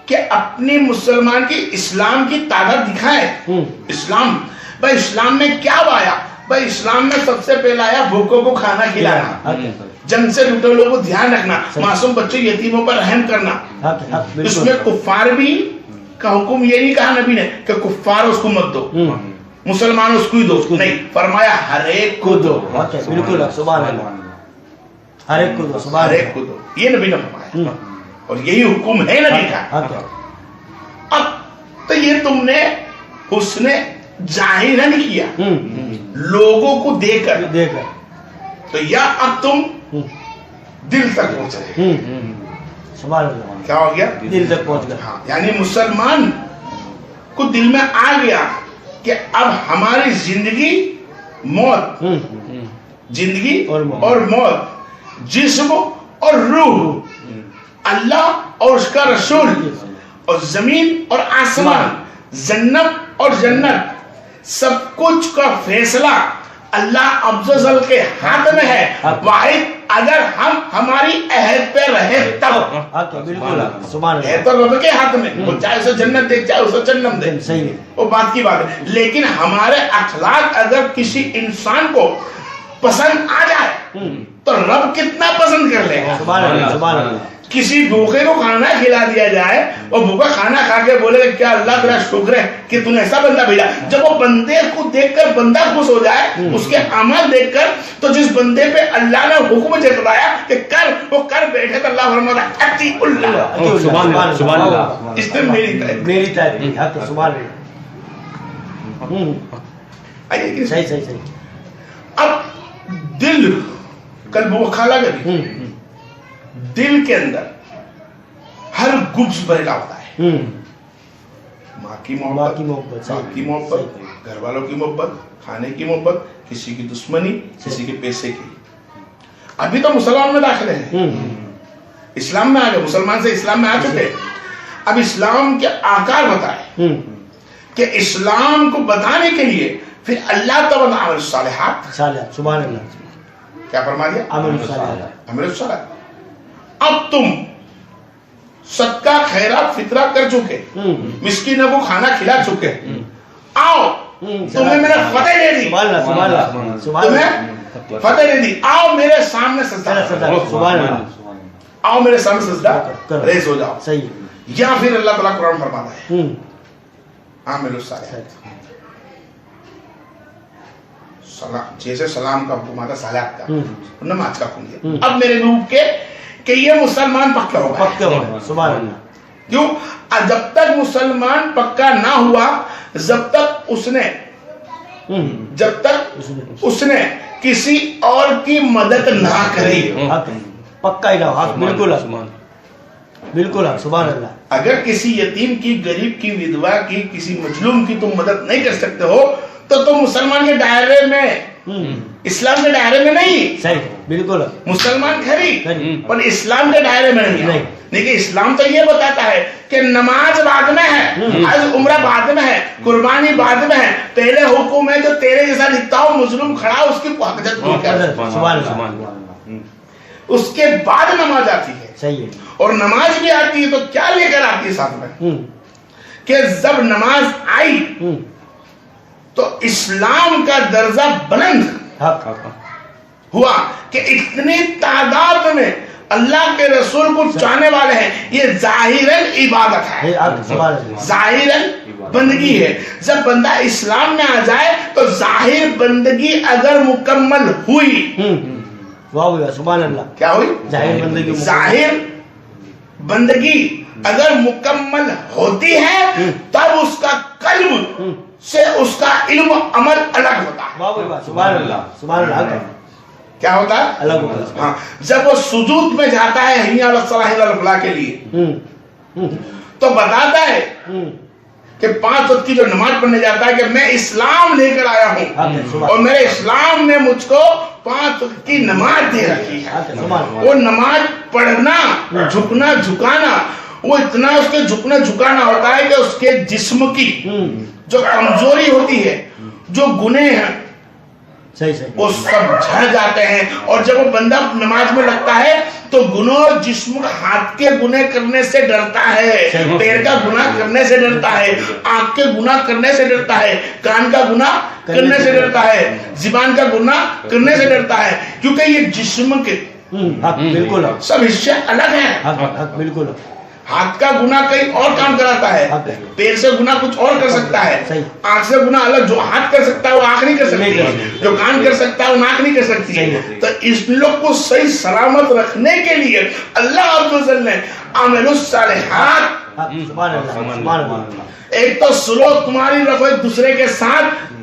کہ اپنی مسلمان کی اسلام کی طاقت دکھائے. اسلام بھائی اسلام میں کیا آیا؟ بھائی اسلام میں سب سے پہلا آیا بھوکوں کو کھانا کھلانا، جنگ سے لوٹے لوگوں کو دھیان رکھنا، معصوم بچوں یتیموں پر رحم کرنا. اس میں کفار بھی کا حکم یہ نہیں کہا نبی نے کہ کفار اس کو مت دو، مسلمان اس کو ہی دو، نہیں، فرمایا ہر ایک کو دو. بالکل سبحان اللہ، ہر ایک کو دو، ہر ایک کو دو، یہ نبی نے فرمایا اور یہی حکم ہے نبی کا. اب تو یہ تم نے حسن ظاہر نہیں کیا لوگوں کو دے کر، تو یا اب تم دل تک پہنچ رہے. سبحان اللہ، کیا ہو گیا؟ دل تک پہنچ گیا. یعنی مسلمان کو دل میں آ گیا کہ اب ہماری زندگی موت، زندگی اور موت، جسم اور روح، اللہ اور اس کا رسول، اور زمین اور آسمان، جنت اور جنت، سب کچھ کا فیصلہ اللہ عز و جل کے ہاتھ میں ہے. واحد اگر ہم ہماری عہد پہ رہے تب. بالکل سبحان ہے اللہ، تو رب کے ہاتھ میں، وہ چاہے اسے جنت دے چاہے اسے جہنم دے، صحیح ہے. وہ بات کی بات ہے. لیکن ہمارے اخلاق اگر کسی انسان کو پسند آ جائے تو رب کتنا پسند کر لے گا. سبحان اللہ، سبحان اللہ. کسی بھوکے کو کھانا کھلا دیا جائے اور بھوکا کھانا کھا کے بولے کیا اللہ تیرا شکر ہے کہ تو نے ایسا بندہ بھیجا. جب وہ بندے کو دیکھ کر بندہ خوش ہو جائے، اس کے عمل دیکھ کر، تو جس بندے پہ اللہ نے حکم جتلایا کہ کر، وہ کر بیٹھے تو اللہ فرماتا ہے اتی اللہ، سبحان اللہ، اس نے میری تعریف کی. سبحان اللہ، آئیے. صحیح صحیح صحیح. اب دل کل وہ کھالا گئی، دل کے اندر ہر گبز بھرا ہوتا ہے. ماں کی محبت، باپ کی محبت، گھر والوں کی محبت، کھانے کی محبت، کسی کی دشمنی، کسی کے پیسے کی. ابھی تو مسلمان میں داخل ہیں، اسلام میں آ گئے، مسلمان سے اسلام میں آ چکے. اب اسلام کے آکار بتائے کہ اسلام کو بتانے کے لیے پھر اللہ تعالیٰ عمل الصالحات، سبحان اللہ، کیا فرما دیا؟ عمل الصالحات. عمل الصالحات. اب تم صدقہ خیرات فطرہ کر چکے، مسکینوں کو کھانا کھلا چکے، آؤ تمہیں میں نے فتح دے دی، سبحان اللہ، سبحان اللہ، سبحان اللہ. تمہیں فتح دے دی. آؤ میرے سامنے سجدہ، سبحان اللہ، آؤ میرے سامنے سجدہ ریز ہو جاؤ. صحیح. یا پھر اللہ تعالیٰ قرآن فرماتا ہے عامل الصالحات، جیسے سلام کا حکم آتا صالحات کا، نماز کا حکم دیا. اب میرے روح کے کہ یہ مسلمان پکا ہوگا. سبحان اللہ. کیوں؟ جب تک مسلمان پکا نہ ہوا، جب تک اس نے کسی اور کی مدد نہ کری، پکا ہی رہا. بالکل بالکل سبحان اللہ. اگر کسی یتیم کی، غریب کی، ودوا کی، کسی مظلوم کی تم مدد نہیں کر سکتے ہو تو تم مسلمان کے دائرے میں، اسلام کے دائرے میں نہیں. صحیح، بالکل. مسلمان کھری پر اسلام کے دائرے میں نہیں. لیکن اسلام تو یہ بتاتا ہے کہ نماز بعد میں ہے، حج عمرہ بعد میں ہے، قربانی بعد میں ہے. پہلے حکم ہے جو تیرے جیسا دکھتا ہو مظلوم کھڑا اس کی حاجت پوری کر. اس کے بعد نماز آتی ہے. صحیح ہے. اور نماز بھی آتی ہے تو کیا لے کر آتی ہے ساتھ میں کہ جب نماز آئی تو اسلام کا درجہ بلند ہوا کہ اتنی تعداد میں اللہ کے رسول کو چاہنے والے ہیں. یہ ظاہراً عبادت ہے، ظاہراً بندگی ہے. جب بندہ اسلام میں آ جائے تو ظاہر بندگی اگر مکمل ہوئی، سبحان اللہ، کیا ہوئی؟ ظاہر بندگی، ظاہر بندگی اگر مکمل ہوتی ہے تب اس کا قلب سے اس کا علم عمل الگ ہوتا ہے. سبحان اللہ، سبحان اللہ. کیا ہوتا ہے؟ الگ ہوتا ہے. ہاں، جب وہ سجود میں جاتا ہے حی علی الصلاۃ حی علی الفلاح کے لیے تو بتاتا ہے کہ 5 وقت کی جو نماز پڑھنے جاتا ہے کہ میں اسلام لے کر آیا ہوں اور میرے اسلام نے مجھ کو 5 وقت کی نماز دے رکھی ہے. وہ نماز پڑھنا، جھکنا جھکانا، وہ اتنا اس کے جھکنا جھکانا ہوتا ہے کہ اس کے جسم کی جو کمزوری ہوتی ہے، جو گناہ ہیں، صحیح صحیح وہ سب جھڑ جاتے ہیں. اور جب وہ بندہ نماز میں لگتا ہے تو گناہ جسم ہاتھ کے گناہ کرنے سے ڈرتا ہے, پیر کا گناہ کرنے سے ڈرتا ہے, آنکھ کے گناہ کرنے سے ڈرتا ہے, کان کا گناہ کرنے سے ڈرتا ہے, زبان کا گناہ کرنے سے ڈرتا ہے, کیونکہ یہ جسم کے بالکل سب حصے الگ ہیں. بالکل ہاتھ کا گناہ کہیں اور کام کراتا ہے, پیر سے گناہ کچھ اور کر سکتا ہے, آنکھ سے گناہ الگ, جو ہاتھ کر سکتا ہے وہ آنکھ نہیں کر سکتی, جو کان کر سکتا ہے وہ ناک نہیں کر سکتی. تو اس لوگ کو صحیح سلامت رکھنے کے لیے اللہ عز و جل نے عامل الصالحات, سبحان اللہ سبحان اللہ, ایک تو سلوک تمہاری رکھو ایک دوسرے کے ساتھ,